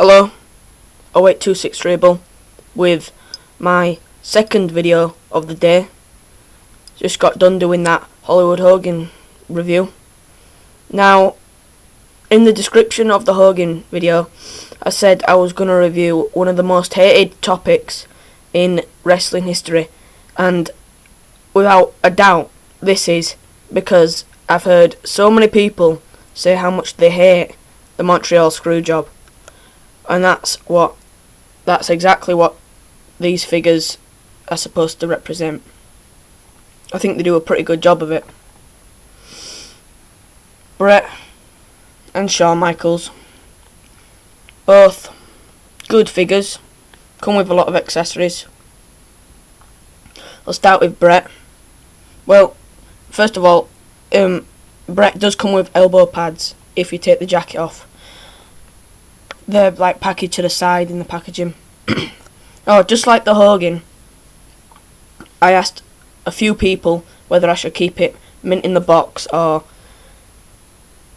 Hello, 08263 with my second video of the day. Just got done doing that Hollywood Hogan review. Now, in the description of the Hogan video, I said I was going to review one of the most hated topics in wrestling history, and without a doubt this is because I've heard so many people say how much they hate the Montreal Screwjob, and that's exactly what these figures are supposed to represent. I think they do a pretty good job of it. BRET and Shawn Michaels, both good figures, come with a lot of accessories. I'll start with BRET. Well, first of all, BRET does come with elbow pads if you take the jacket off. They're like packaged to the side in the packaging. Oh, just like the Hogan, I asked a few people whether I should keep it mint in the box or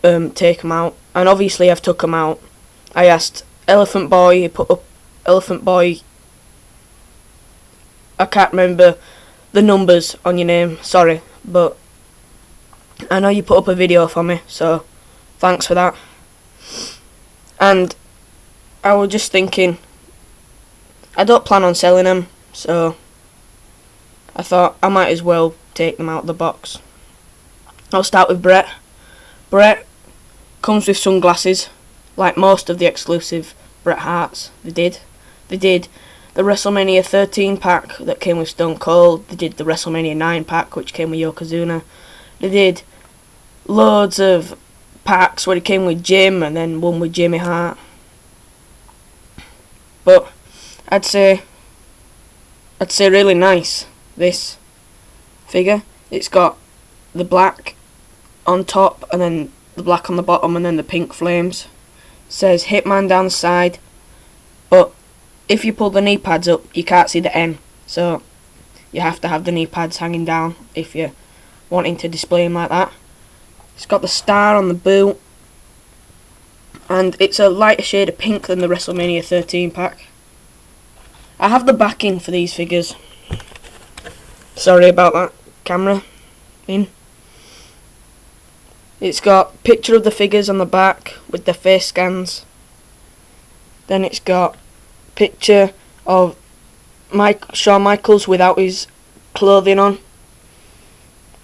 take them out, and obviously I've took them out. I asked Elephant Boy, he put up Elephant Boy, I can't remember the numbers on your name, sorry, but I know you put up a video for me, so thanks for that. And I was just thinking, I don't plan on selling them, so I thought I might as well take them out of the box. I'll start with BRET. BRET comes with sunglasses, like most of the exclusive Bret Harts. They did the WrestleMania 13 pack that came with Stone Cold. They did the WrestleMania 9 pack, which came with Yokozuna. They did loads of packs where it came with Jim, and then one with Jimmy Hart. But I'd say really nice, this figure. It's got the black on top and then the black on the bottom and then the pink flames. It says Hitman down the side, but if you pull the knee pads up you can't see the N, so you have to have the knee pads hanging down if you're wanting to display them like that. It's got the star on the boot, and it's a lighter shade of pink than the WrestleMania 13 pack. I have the backing for these figures. Sorry about that camera in. It's got picture of the figures on the back with their face scans. Then it's got picture of Shawn Michaels without his clothing on,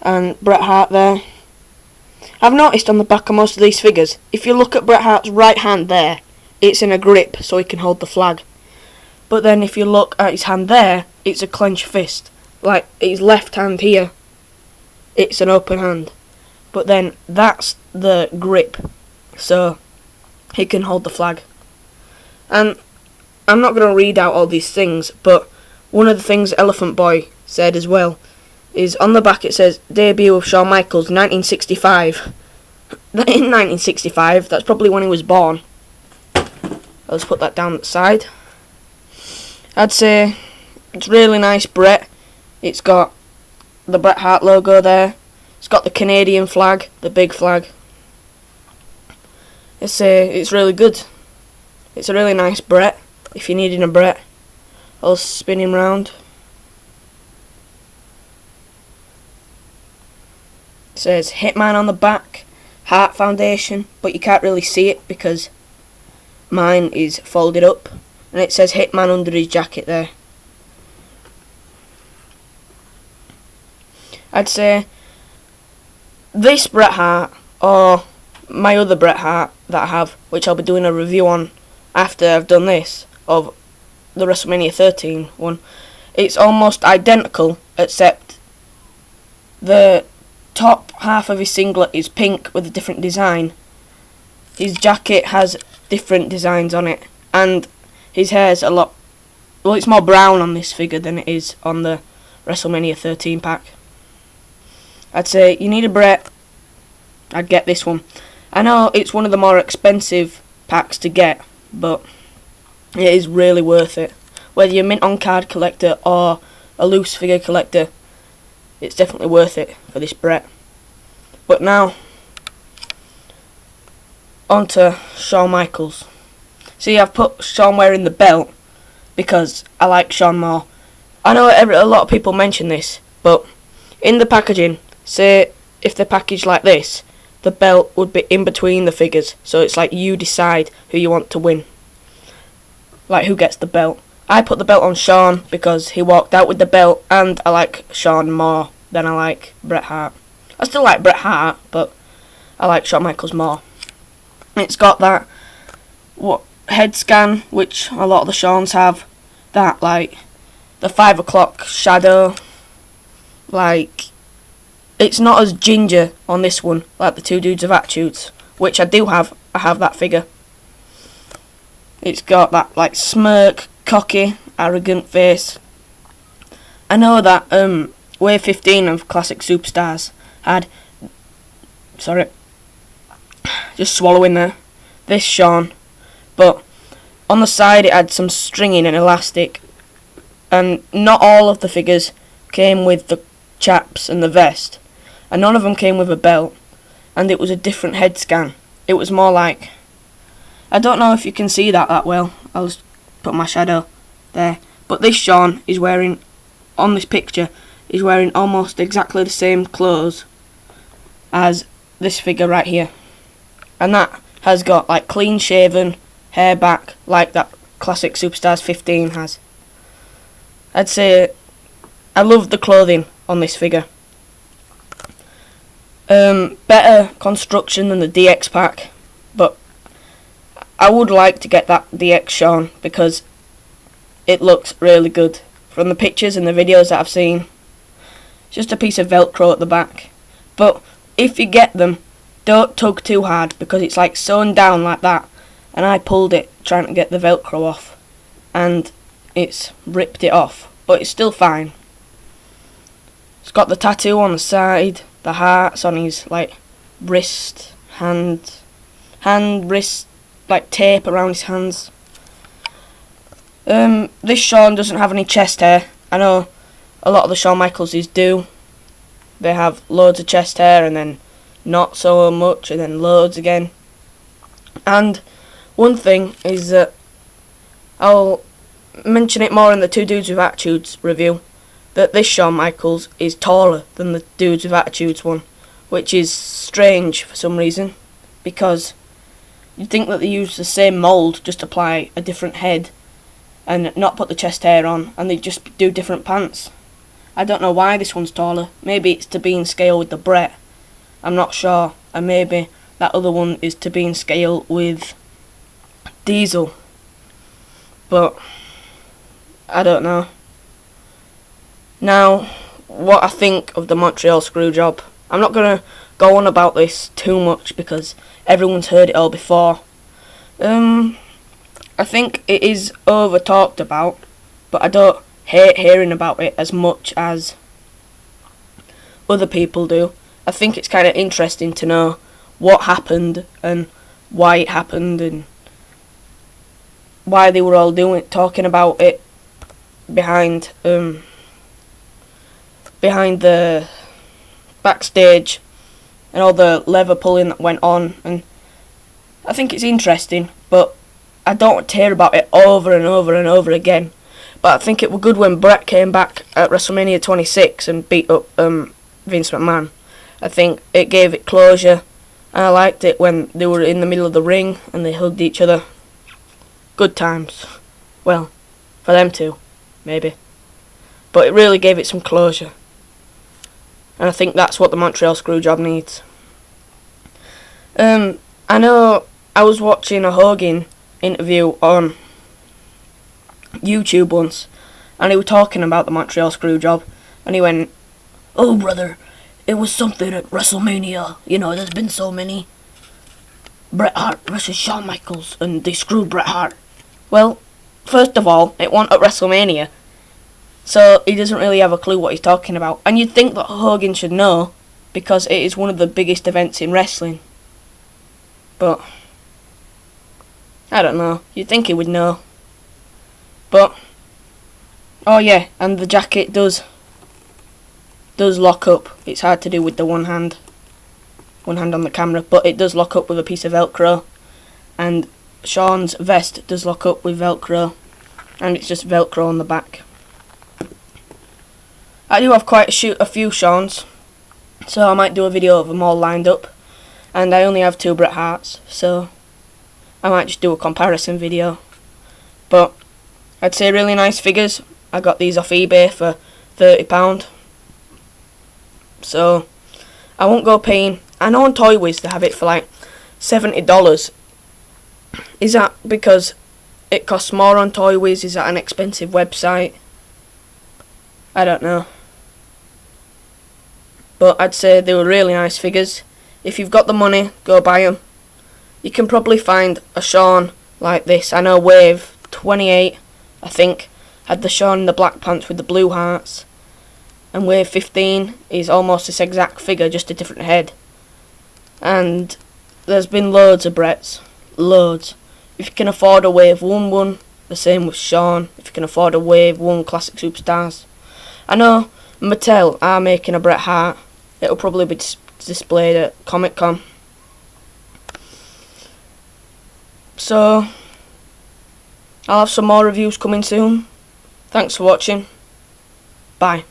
and Bret Hart there. I've noticed on the back of most of these figures, if you look at Bret Hart's right hand there, it's in a grip so he can hold the flag. But then if you look at his hand there, it's a clenched fist. Like his left hand here, it's an open hand. But then that's the grip, so he can hold the flag. And I'm not going to read out all these things, but one of the things Elephant Boy said as well is on the back it says debut of Shawn Michaels 1965. In 1965, that's probably when he was born. I'll just put that down at the side. I'd say it's really nice BRET. It's got the Bret Hart logo there. It's got the Canadian flag, the big flag. It's really good. It's a really nice BRET. If you're needing a BRET, I'll spin him round. It says Hitman on the back, Heart Foundation, but you can't really see it because mine is folded up, and it says Hitman under his jacket there. I'd say this Bret Hart, or my other Bret Hart that I have, which I'll be doing a review on after I've done this, of the WrestleMania 13 one, it's almost identical, except the top half of his singlet is pink with a different design. His jacket has different designs on it, and his hair's it's more brown on this figure than it is on the WrestleMania 13 pack. I'd say you need a BRET, I'd get this one. I know it's one of the more expensive packs to get, but it is really worth it. Whether you're a mint on card collector or a loose figure collector, it's definitely worth it for this BRET. But now, on to Shawn Michaels. See, I've put Shawn wearing the belt because I like Shawn more. I know a lot of people mention this, but in the packaging, say if they're packaged like this, the belt would be in between the figures, so it's like you decide who you want to win. Like who gets the belt. I put the belt on Shawn because he walked out with the belt, and I like Shawn more than I like Bret Hart. I still like Bret Hart, but I like Shawn Michaels more. It's got that head scan, which a lot of the Shawns have. That like the 5 o'clock shadow. Like it's not as ginger on this one like the Two Dudes of Attitudes, which I do have. I have that figure. It's got that like smirk, cocky, arrogant face. I know that Wave 15 of Classic Superstars had, sorry, just swallowing there, this Shawn, but on the side it had some stringing and elastic, and not all of the figures came with the chaps and the vest, and none of them came with a belt, and it was a different head scan. It was more like, I don't know if you can see that well, I'll just put my shadow there, but this Shawn is wearing, on this picture, is wearing almost exactly the same clothes as this figure right here, and that has got like clean shaven hair back like that Classic Superstars 15 has. I'd say I love the clothing on this figure. Better construction than the DX pack, but I would like to get that DX Shawn because it looks really good from the pictures and the videos that I've seen. Just a piece of Velcro at the back, but if you get them, don't tug too hard because it's like sewn down like that, and I pulled it trying to get the Velcro off and it's ripped it off, but it's still fine. It's got the tattoo on the side, the hearts on his like wrist, hand, wrist, like tape around his hands. This Shawn doesn't have any chest hair. I know a lot of the Shawn Michaelses do. They have loads of chest hair and then not so much and then loads again. And one thing is that I'll mention it more in the Two Dudes with Attitudes review, that this Shawn Michaels is taller than the Dudes with Attitudes one, which is strange for some reason, because you'd think that they use the same mould, just apply a different head and not put the chest hair on, and they just do different pants. I don't know why this one's taller. Maybe it's to be in scale with the BRET, I'm not sure, and maybe that other one is to be in scale with Diesel, but I don't know. Now, what I think of the Montreal Screwjob, I'm not going to go on about this too much because everyone's heard it all before. I think it is over talked about, but I don't hate hearing about it as much as other people do. I think it's kind of interesting to know what happened and why it happened and why they were all talking about it behind the backstage and all the lever pulling that went on, and I think it's interesting, but I don't want to hear about it over and over and over again. But I think it was good when BRET came back at WrestleMania 26 and beat up Vince McMahon. I think it gave it closure, and I liked it when they were in the middle of the ring and they hugged each other. Good times. Well, for them too, maybe. But it really gave it some closure. And I think that's what the Montreal Screwjob needs. I know I was watching a Hogan interview on YouTube once, and he was talking about the Montreal Screwjob, and he went, "Oh brother, it was something at WrestleMania, you know, there's been so many. Bret Hart versus Shawn Michaels, and they screwed Bret Hart." Well, first of all, it wasn't at WrestleMania, so he doesn't really have a clue what he's talking about. And you'd think that Hogan should know, because it is one of the biggest events in wrestling. But I don't know, you'd think he would know. But oh yeah, and the jacket does lock up. It's hard to do with the one hand on the camera, but it does lock up with a piece of Velcro, and Shawn's vest does lock up with Velcro, and it's just Velcro on the back. I do have quite a few Shawns, so I might do a video of them all lined up, and I only have 2 Bret Harts, so I might just do a comparison video. But I'd say really nice figures. I got these off eBay for £30, so I won't go paying. I know on Toy Wiz they have it for like $70. Is that because it costs more on Toy Wiz? Is that an expensive website? I don't know. But I'd say they were really nice figures. If you've got the money, go buy them. You can probably find a Shawn like this. I know Wave 28, I think, had the Shawn in the black pants with the blue hearts. And Wave 15 is almost this exact figure, just a different head. And there's been loads of Brets. Loads. If you can afford a Wave 1, the same with Shawn. If you can afford a Wave 1 Classic Superstars. I know Mattel are making a Bret Hart. It'll probably be displayed at Comic Con. So I'll have some more reviews coming soon. Thanks for watching. Bye.